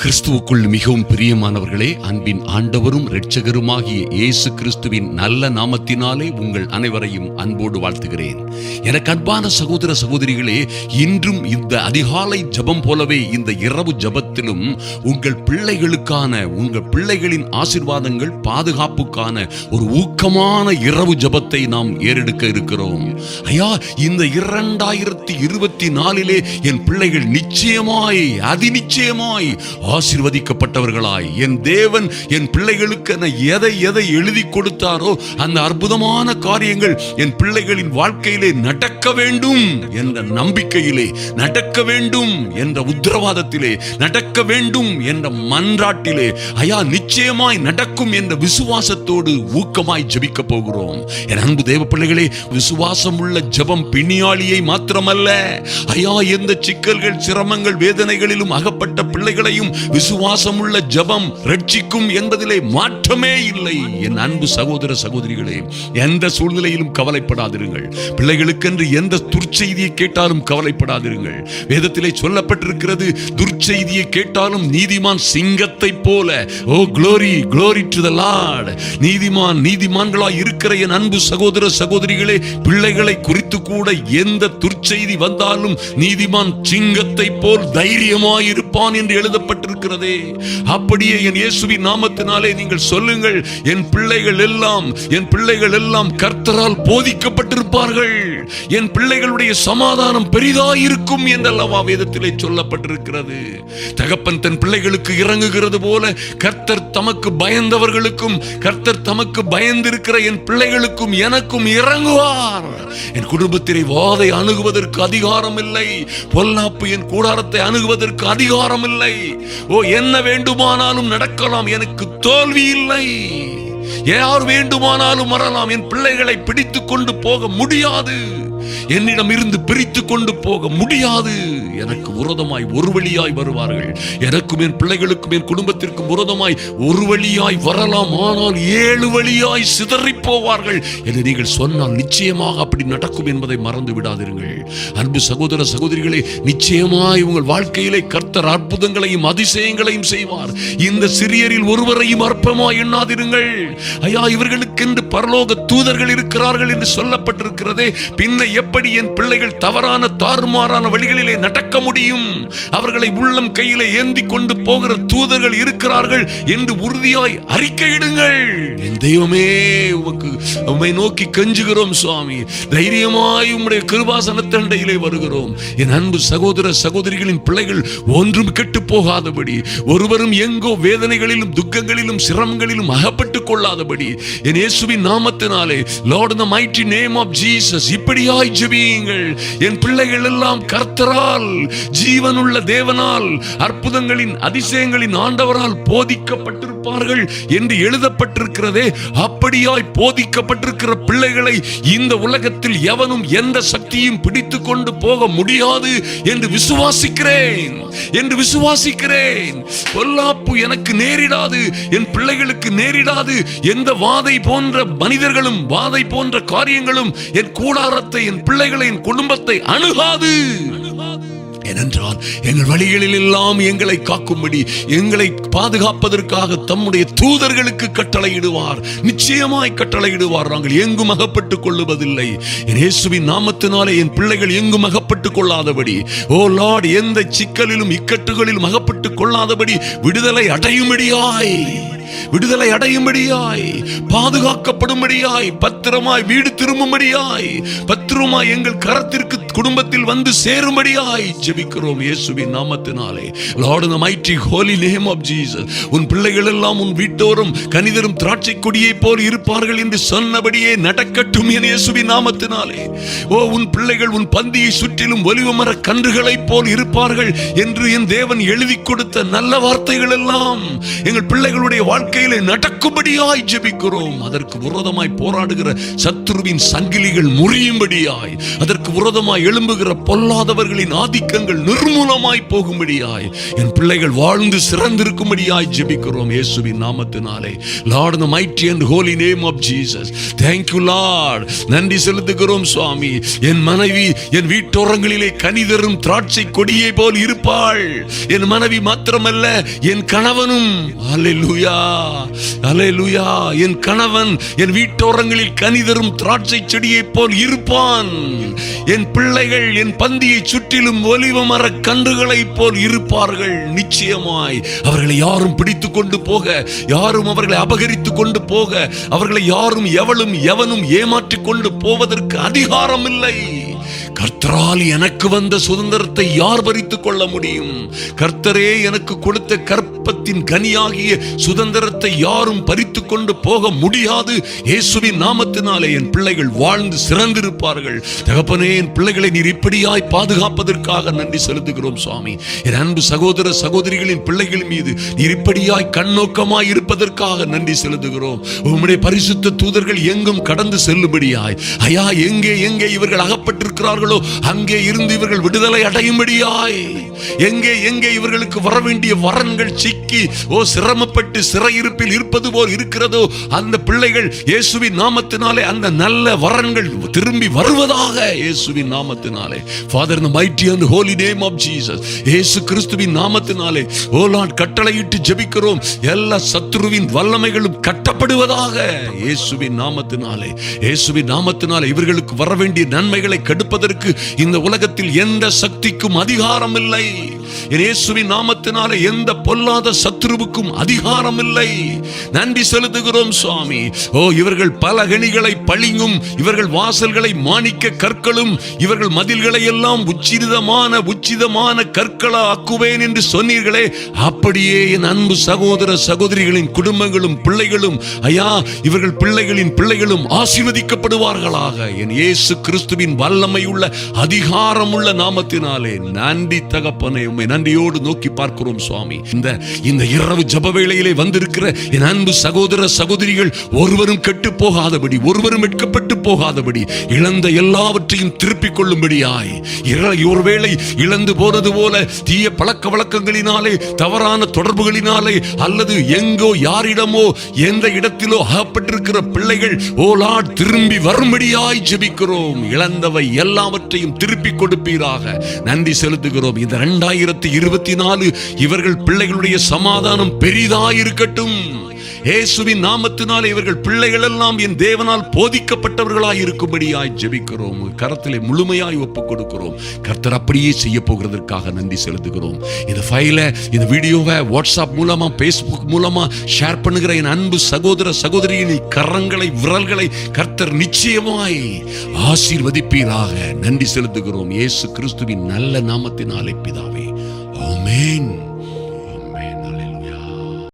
கிறிஸ்துவுக்குள் மிகவும் பிரியமானவர்களே, அன்பின் ஆண்டவரும் இரட்சகருமாகிய இயேசு கிறிஸ்துவின் நல்ல நாமத்தினாலே உங்கள் அனைவரையும் அன்போடு வாழ்த்துகிறேன். எனக்கு அன்பான சகோதர சகோதரிகளே, இன்றும் இந்த அதிகாலை ஜபம் போலவே இந்த இரவு ஜபத்திலும் உங்கள் பிள்ளைகளின் ஆசீர்வாதங்கள் பாதுகாப்புக்கான ஒரு ஊக்கமான இரவு ஜபத்தை நாம் ஏறெடுக்க இருக்கிறோம். ஐயா, இந்த 2024 என் பிள்ளைகள் நிச்சயமாய் அதிநிச்சயமாய் ஆசீர்வதிக்கப்பட்டவர்களாய், என் தேவன் என் பிள்ளைகளுக்கு எதை எழுதி கொடுத்தாரோ அந்த அற்புதமான காரியங்கள் என் பிள்ளைகளின் வாழ்க்கையிலே நடக்க வேண்டும் என்ற நம்பிக்கையிலே, நடக்க வேண்டும் என்ற உத்தரவாதத்திலே, நடக்க வேண்டும் என்ற மன்றாட்டிலே, ஐயா நிச்சயமாய் நடக்கும் என்ற விசுவாசத்தோடு ஊக்கமாய் ஜெபிக்க போகிறோம். என் அன்பு தேவ பிள்ளைகளே, விசுவாசம் உள்ள ஜெபம் பிணியாளியை மாத்திரமல்ல, ஐயா எந்த சிக்கல்கள் சிரமங்கள் வேதனைகளிலும் அகப்பட்ட பிள்ளைகளையும் விசுவாசம் உள்ள ஜெபம் ரட்சிக்கும் என்பதிலே மாற்றமே இல்லை. என் அன்பு சகோதர சகோதரிகளே, எந்த சூழ்நிலையிலும் கவலைப்படாதிருங்கள். பிள்ளைகளுக்கென்று எந்த துர்ச்செய்தியை கேட்டாலும் கவலைப்படாதிருங்கள். வேதத்திலே சொல்லப்பட்டிருக்கிறது, துர்ச்செய்தியை கேட்டாலும் நீதிமான் சிங்கத்தை போல, ஓ glory to the Lord, நீதிமான்களாய் இருக்கிற என் அன்பு சகோதர சகோதரிகளே, பிள்ளைகளை குறித்து கூட எந்த துர்ச்செய்தி வந்தாலும் நீதிமான் சிங்கத்தை போல் தைரியமாய் இருப்பான் என்று எழுதப்பட்டிருக்கிறதே. அப்படியே என் இயேசுவின் நாமத்தினாலே நீங்கள் சொல்லுங்கள், என் பிள்ளைகள் எல்லாம் கர்த்தரால் போதிக்கப்பட்டிருப்பார்கள், என் பிள்ளைகளுடைய சமாதானம் பெரிதாயிருக்கும் என்றல்லவா வேதத்திலே சொல்லப்பட்டிருக்கிறது. தகப்பன் தன் பிள்ளைகளுக்கு இறங்குகிறது போல கர்த்தர் தமக்கு பயந்தவர்களுக்கும், கர்த்தர் தமக்கு பயந்திருக்கிற என் பிள்ளைகளுக்கும் எனக்கும் இறங்குவார். என் குடும்பத்திலே வாதை அணுகுவதற்கு அதிகாரம் இல்லை, பொல்லாப்பு என் கூடாரத்தை அணுகுவதற்கு அதிகாரம் இல்லை. ஓ, என்ன வேண்டுமானாலும் நடக்கலாம், எனக்கு தோல்வி இல்லை. யார் வேண்டுமானாலும் வரலாம், என் பிள்ளைகளை பிடித்து கொண்டு போக முடியாது, என்னிடம் இருந்து பிரித்து கொண்டு போக முடியாது. எனக்கு விரோதமாய் ஒரு வழியாய் வருவார்கள், எனக்கும் என் பிள்ளைகளுக்கும் என் குடும்பத்திற்கும் விரோதமாய் ஒரு வழியாய் வரலாம், ஆனால் 7 வழியாய் சிதறி போவார்கள் என்று நீங்கள் சொன்னால் நிச்சயமாக அப்படி நடக்கும் என்பதை மறந்து விடாதீர்கள். அன்பு சகோதர சகோதரிகளே, நிச்சயமாய் உங்கள் வாழ்க்கையிலே கர்த்தர் அற்புதங்களையும் அதிசயங்களையும் செய்வார். இந்த சிறியரில் ஒருவரையும் அற்பமாய் எண்ணாதிருங்கள். ஐயா, இவர்களுக்கென்று பரலோக தூதர்கள் இருக்கிறார்கள் என்று சொல்லப்பட்டிருக்கிறதே, பின்ன எப்படி என் பிள்ளைகள் தவறான தாறுமாறான வழிகளிலே நடக்க முடியும்? அவர்களை உள்ளம் கையிலே ஏந்தி கொண்டு போகிற தூதர்கள் இருக்கிறார்கள் என்று உறுதியாய் அறிக்கையிடுங்கள். என் தெய்வமே, உம்மை நோக்கி கெஞ்சுகிறோம் சுவாமி, தைரியமாய் உம்முடைய கிருபாசனத்தண்டையிலே வருகிறோம். என் அன்பு சகோதர சகோதரிகளின் பிள்ளைகள் ஒன்றும் கெட்டு போகாதபடி, ஒருவரும் எங்கோ வேதனைகளிலும் துக்கங்களிலும் சிரமங்களிலும் அகப்பட்டுக் கொள்ளாதபடி என் இயேசுவின் நாமத்தினாலே, Lord in the mighty name of Jesus, இப்படியாய் ஜெபியுங்கள். என் பிள்ளைகள் எல்லாம் கர்த்தரால், ஜீவனுள்ள தேவனால், அற்புதங்களின் அதிசயங்களின் ஆண்டவரால் போதிக்கப்பட்டிருப்பார்கள் என்று எழுதப்பட்டிருக்கிறதே. அப்படியாய் போதிக்கப்பட்டிருக்கிற பிள்ளைகளை இந்த உலகத்தில் எவனும் எந்த சக்தியும் பிடித்து கொண்டு போக முடியாது என்று விசுவாசிக்கிறேன். பொல்லாப்பு எனக்கு நேரிடாது, என் பிள்ளைகளுக்கு நேரிடாது. எந்த வாதை போன்ற மனிதர்களும், வாதை போன்ற காரியங்களும் என் கூடாரத்தை, என் பிள்ளைகளை, என் குடும்பத்தை அணுகாது. ஏனென்றால் எங்கள் வழிகளில் எல்லாம் எங்களை காக்கும்படி, எங்களை பாதுகாப்பதற்காக தம்முடைய தூதர்களுக்கு கட்டளையிடுவார், நிச்சயமாய் கட்டளையிடுவார். நாங்கள் எங்கும் அகப்பட்டுக் கொள்ளுவதில்லை. என் இயேசுவின் நாமத்தினாலே என் பிள்ளைகள் எங்கும் அகப்பட்டுக் கொள்ளாதபடி, ஓ லார்ட், எந்த சிக்கலிலும் இக்கட்டுகளிலும் அகப்பட்டுக் கொள்ளாதபடி விடுதலை அடையும்படியாய், பாதுகாக்கப்படும்படியாய், பத்திரமாய் வீடு திரும்பும்படியாய், பத்திரமாய் எங்கள் கரத்திற்கு குடும்பத்தில் வந்து சேரும்படியாய் ஜெபிக்கிறோம் இயேசுவின் நாமத்தினாலே. Lord in the mighty holy name of Jesus, உன் பிள்ளைகள் எல்லாம் உன் வீட்டோரும் கனிதரும் திராட்சை கொடியை போல் இருப்பார்கள் என்று சொன்னபடியே நடக்கட்டும் என் இயேசுவின் நாமத்தினாலே. ஓ, உன் பிள்ளைகள் உன் பந்தியை சுற்றிலும் ஒலிவமர கன்றுகளைப் போல் இருப்பார்கள் என்று என் தேவன் எழுதி கொடுத்த நல்ல வார்த்தைகள் எல்லாம் எங்கள் பிள்ளைகளுடைய வாழ்க்கையிலே நடக்கும்படியாய் ஜெபிக்கிறோம். அதற்கு விரோதமாய் போராடுகிற சத்துருவின் சங்கிலிகள் முறியும்படியாய், அதற்கு விரோதமாய் எழும்புகிற பொல்லாதவர்களின் ஆதிக்கங்கள் நிர்மூலமாய் போகும்படியாய் என் பிள்ளைகள் வாழ்ந்து சிறந்திருக்கும்படியாய் ஜெபிக்கிறோம் இயேசுவின் நாமத்தினாலே. Lord, in the mighty and holy name of Jesus. Thank you, Lord. நன்றி செலுத்துகிறோம் சுவாமி. என் மனைவி என் வீட்டோரங்களிலே கனிதரும் திராட்சை கொடியை போல் இருப்பாள். என் மனைவி மாத்திரமல்ல, என் கணவனும். அல்லேலூயா, அல்லேலூயா. என் கணவன் என் வீட்டோரங்களில் கனிதரும் திராட்சை செடியை போல் இருப்பான். என் பிள்ளைகள் என் பந்தியை சுற்றிலும் ஒலிவ மர கன்றுகளை போல் இருப்பார்கள். நிச்சயமாய் அவர்களை யாரும் பிடித்து கொண்டு போக, யாரும் அவர்களை அபகரித்து கொண்டு போக, அவர்களை யாரும் எவனும் ஏமாற்றிக் கொண்டு போவதற்கு அதிகாரம் இல்லை. கர்த்தரால் எனக்கு வந்த சுதந்திரத்தை யார் பறித்துக் கொள்ள முடியும்? கர்த்தரே எனக்கு கொடுத்த கற்பத்தின் கனியாகிய சுதந்திரத்தை யாரும் பறித்துக் கொண்டு போக முடியாது. இயேசுவின் நாமத்தினாலே என் பிள்ளைகள் வாழ்ந்து சிறந்திருப்பார்கள். தகப்பனே, என் பிள்ளைகளை நீர் இப்படியாய் பாதுகாப்பதற்காக நன்றி செலுத்துகிறோம் சுவாமி. என் அன்பு சகோதர சகோதரிகளின் பிள்ளைகள் மீது நீர் இப்படியாய் கண்ணோக்கமாய் இருப்பதற்காக நன்றி செலுத்துகிறோம். உம்முடைய பரிசுத்த தூதர்கள் எங்கும் கடந்து செல்லும்படியாய், ஐயா, எங்கே இவர்கள் அகப்பட்டிருக்கிறார்கள் அங்கே இருந்து இவர்கள் விடுதலை அடையும்படியாய், எங்கே இவர்களுக்கு வர வேண்டிய வரன்கள் சிக்கி சிரமப்பட்டு சிறையிருப்பில் இருப்பது போல் இருக்கிறதோ, அந்த பிள்ளைகள் இயேசுவின் நாமத்தினாலே அந்த நல்ல வரன்கள் திரும்பி வருவதாக இயேசுவின் நாமத்தினாலே. Father, in the mighty and holy name of Jesus, இயேசு கிறிஸ்துவின் நாமத்தினாலே ஓ லார்ட் கட்டளையிட்டு ஜெபிக்கிறோம். எல்லா சத்துருவின் வல்லமைகளும் கட்டப்படுவதாக இயேசுவின் நாமத்தினாலே. இயேசுவின் நாமத்தினாலே இவர்களுக்கு வர வேண்டிய நன்மைகளை கெடுப்பதற்கு இந்த உலகத்தில் எந்த சக்திக்கும் அதிகாரம் இல்லை. இயேசுவின் நாமத்தினாலே எந்த பொல்லாத சத்துருவுக்கும் அதிகாரம் இல்லை. நன்றி செலுத்துகிறோம் சுவாமி. இவர்கள் பல கனிகளை பளிங்கும், இவர்கள் வாசல்களை மாணிக்க கற்களும், இவர்கள் மதில்களை எல்லாம் உச்சிதமான கற்களா ஆக்குவேன் என்று சொன்னீர்களே, அப்படியே என் அன்பு சகோதர சகோதரிகளின் குடும்பங்களும் பிள்ளைகளும், ஐயா, இவர்கள் பிள்ளைகளும் ஆசீர்வதிக்கப்படுவார்களாக. என் இயேசு கிறிஸ்துவின் வல்லமை உள்ள அதிகாரம் உள்ள நாமத்தினாலே நன்றி தகப்பனே. உம்மை நன்றியோடு நோக்கி பார்க்கிறோம் சுவாமி. இந்த இரவு ஜப வேளையிலே வந்திருக்கிற என் அன்பு சகோதர சகோதரிகள் ஒருவரும் கெட்டு போகாதபடி, ஒருவரும் வெட்கப்பட்டு போகாதபடி, இழந்த எல்லாவற்றையும் திருப்பிக் கொள்ளும்படியாய், ஒருவேளை இழந்து போனது போல தீய பழக்க வழக்கங்களினாலே, தவறான தொடர்புகளினாலே, அல்லது எங்கோ யாரிடமோ எந்த இடத்திலோ அகப்பட்டிருக்கிற பிள்ளைகள் ஓ லார்ட் திரும்பி வரும்படியாய் ஜெபிக்கிறோம். இழந்தவை எல்லாவற்றையும் திருப்பிக் கொடுப்பீராக. நன்றி செலுத்துகிறோம். இந்த 2024 இவர்கள் பிள்ளைகளுடைய சமாதானம் பெரிதாயிருக்கட்டும். இயேசுவின் நாமத்தினால் இவர்கள் பிள்ளைகள் எல்லாம் என் தேவனால் போதிக்கப்பட்டவர்களாய் இருக்கும்படியாய் ஜெபிக்கிறோம். கரத்திலே முழுமையாய் ஒப்புக் கொடுக்கிறோம். கர்த்தர் அப்படியே செய்ய போகிறதற்காக நன்றி செலுத்துகிறோம். இந்த ஃபைலை, இந்த வீடியோவை வாட்ஸ்அப் மூலமா, பேஸ்புக் மூலமா ஷேர் பண்ணுகிற என் அன்பு சகோதர சகோதரியின் கரங்களை, விரல்களை கர்த்தர் நிச்சயமாய் ஆசீர்வதிப்பீராக. நன்றி செலுத்துகிறோம் இயேசு கிறிஸ்துவின் நல்ல நாமத்தினாலே பிதாவே. ஆமென்.